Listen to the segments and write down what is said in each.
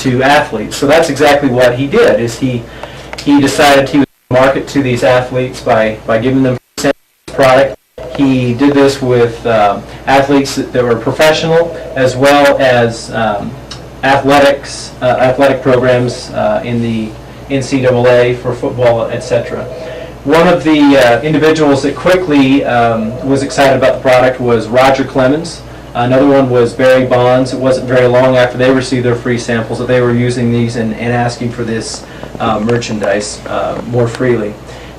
to athletes. So that's exactly what he did. Is he decided he would market to these athletes by giving them product. He did this with athletes that were professional, as well as athletic programs in the NCAA for football, etc. One of the individuals that quickly was excited about the product was Roger Clemens. Another one was Barry Bonds. It wasn't very long after they received their free samples that they were using these and asking for this merchandise more freely.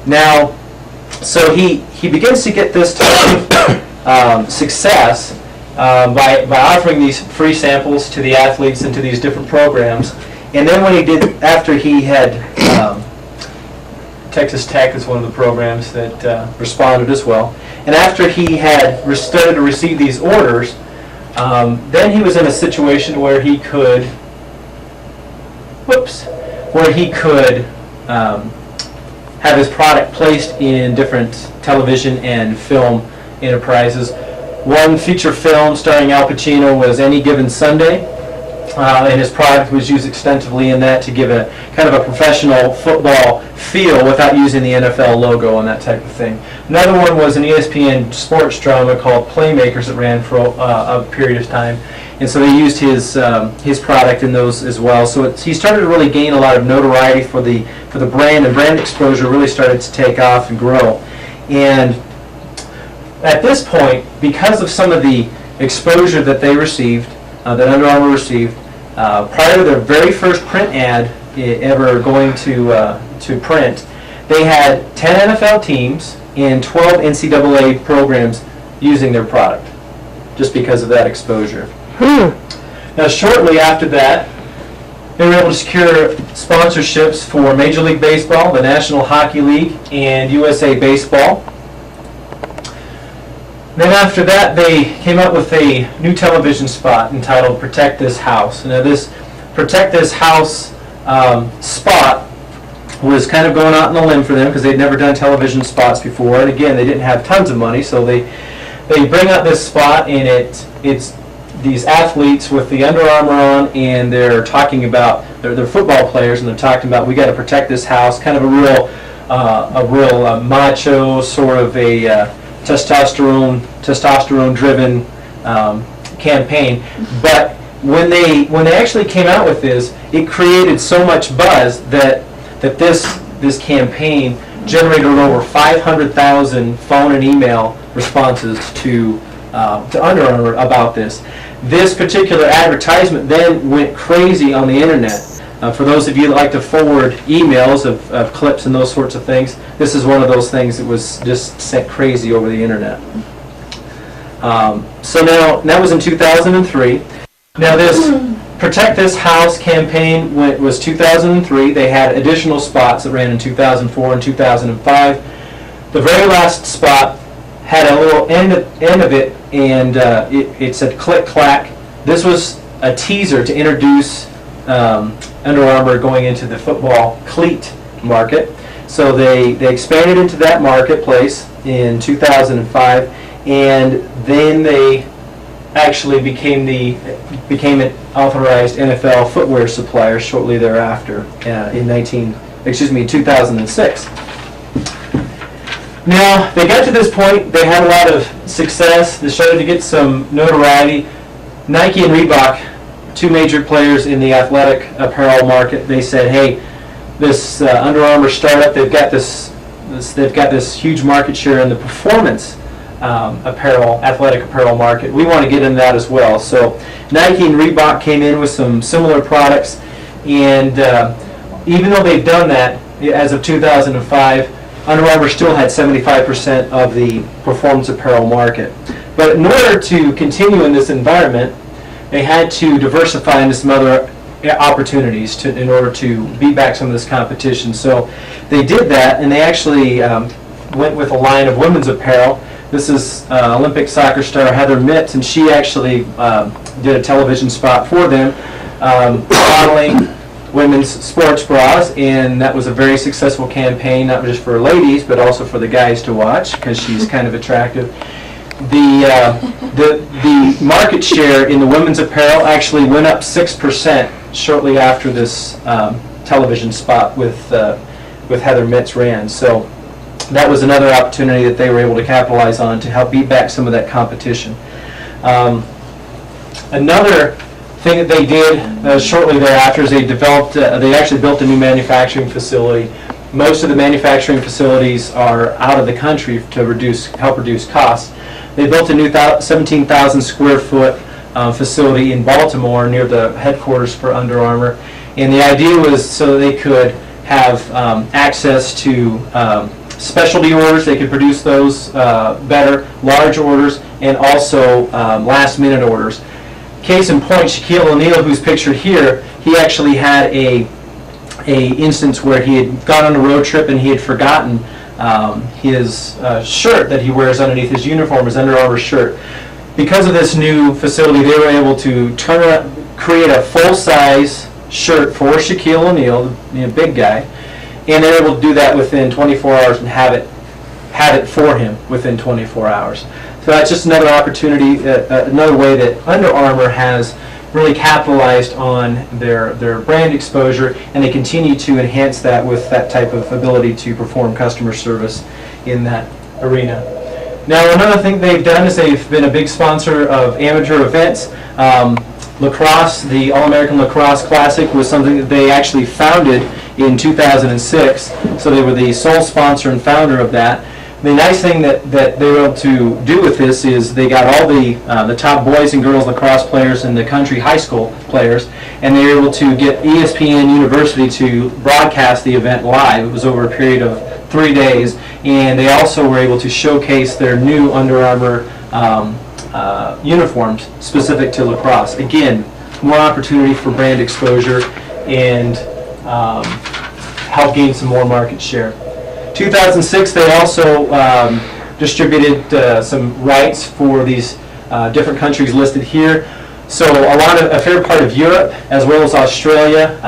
Now, so he begins to get this type of success by offering these free samples to the athletes and to these different programs. And then when he did, after he had, Texas Tech is one of the programs that responded as well. And after he had started to receive these orders, then he was in a situation where he could, have his product placed in different television and film enterprises. One feature film starring Al Pacino was Any Given Sunday, and his product was used extensively in that to give a kind of a professional football feel without using the NFL logo and that type of thing. Another one was an ESPN sports drama called Playmakers that ran for a period of time, and so they used his product in those as well. So he started to really gain a lot of notoriety for the brand, and brand exposure really started to take off and grow. And at this point, because of some of the exposure that they received, that Under Armour received, prior to their very first print ad ever going to print, they had 10 NFL teams and 12 NCAA programs using their product, just because of that exposure. Now, shortly after that, they were able to secure sponsorships for Major League Baseball, the National Hockey League, and USA Baseball. Then after that, they came up with a new television spot entitled Protect This House. Now this Protect This House spot was kind of going out on a limb for them because they'd never done television spots before. And again, they didn't have tons of money, so they bring out this spot, and it's these athletes with the Under Armour on, and they're talking about, they're football players, and they're talking about, we got to protect this house, kind of a real macho, sort of a testosterone-driven campaign. But when they actually came out with this, it created so much buzz that this campaign generated over 500,000 phone and email responses to Under Armour about this. This particular advertisement then went crazy on the internet. For those of you that like to forward emails of clips and those sorts of things, this is one of those things that was just sent crazy over the internet. So now, that was in 2003. Now this Protect This House campaign was 2003. They had additional spots that ran in 2004 and 2005. The very last spot had a little end of it, and it said click clack. This was a teaser to introduce Under Armour going into the football cleat market. So they expanded into that marketplace in 2005, and then they actually became an authorized NFL footwear supplier shortly thereafter in 2006. Now, they got to this point, they had a lot of success, they started to get some notoriety. Nike and Reebok, two major players in the athletic apparel market, they said, hey, this Under Armour startup, they've got this huge market share in the performance athletic apparel market. We want to get in that as well. So Nike and Reebok came in with some similar products, and even though they've done that as of 2005, Under Armour still had 75% of the performance apparel market. But in order to continue in this environment, they had to diversify into some other opportunities in order to beat back some of this competition. So they did that, and they actually went with a line of women's apparel. This is Olympic soccer star Heather Mitts, and she actually did a television spot for them, modeling women's sports bras, and that was a very successful campaign, not just for ladies, but also for the guys to watch, because she's kind of attractive. the market share in the women's apparel actually went up 6% shortly after this television spot with Heather Mitz ran. So that was another opportunity that they were able to capitalize on to help beat back some of that competition. Another thing that they did shortly thereafter is they actually built a new manufacturing facility. Most of the manufacturing facilities are out of the country to help reduce costs. They built a new 17,000 square foot facility in Baltimore near the headquarters for Under Armour. And the idea was so that they could have access to specialty orders. They could produce those better, large orders, and also last minute orders. Case in point, Shaquille O'Neal, who's pictured here, he actually had a instance where he had gone on a road trip and he had forgotten his shirt that he wears underneath his uniform, his Under Armour shirt. Because of this new facility, they were able to create a full-size shirt for Shaquille O'Neal, the big guy, and they're able to do that within 24 hours and have it for him within 24 hours. So that's just another opportunity, another way that Under Armour has really capitalized on their brand exposure, and they continue to enhance that with that type of ability to perform customer service in that arena. Now, another thing they've done is they've been a big sponsor of amateur events. Lacrosse, the All-American Lacrosse Classic, was something that they actually founded in 2006, so they were the sole sponsor and founder of that. The nice thing that they were able to do with this is they got all the top boys and girls lacrosse players in the country, high school players, and they were able to get ESPN University to broadcast the event live. It was over a period of 3 days, and they also were able to showcase their new Under Armour uniforms specific to lacrosse. Again, more opportunity for brand exposure and help gain some more market share. 2006, they also distributed some rights for these different countries listed here. So a fair part of Europe as well as Australia,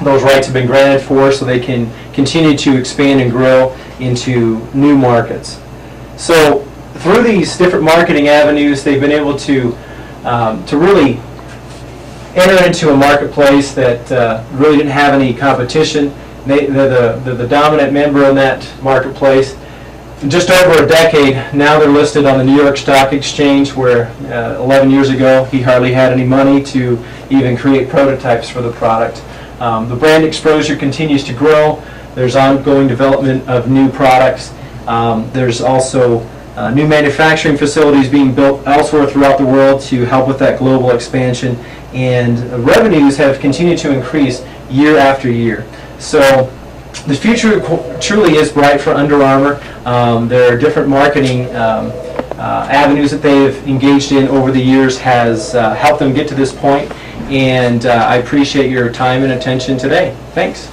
those rights have been granted for, so they can continue to expand and grow into new markets. So through these different marketing avenues, they've been able to really enter into a marketplace that really didn't have any competition. They're the dominant member in that marketplace. In just over a decade, now they're listed on the New York Stock Exchange, where 11 years ago he hardly had any money to even create prototypes for the product. The brand exposure continues to grow. There's ongoing development of new products. There's also new manufacturing facilities being built elsewhere throughout the world to help with that global expansion, and revenues have continued to increase year after year. So the future truly is bright for Under Armour. There are different marketing avenues that they've engaged in over the years has helped them get to this point, and I appreciate your time and attention today. Thanks.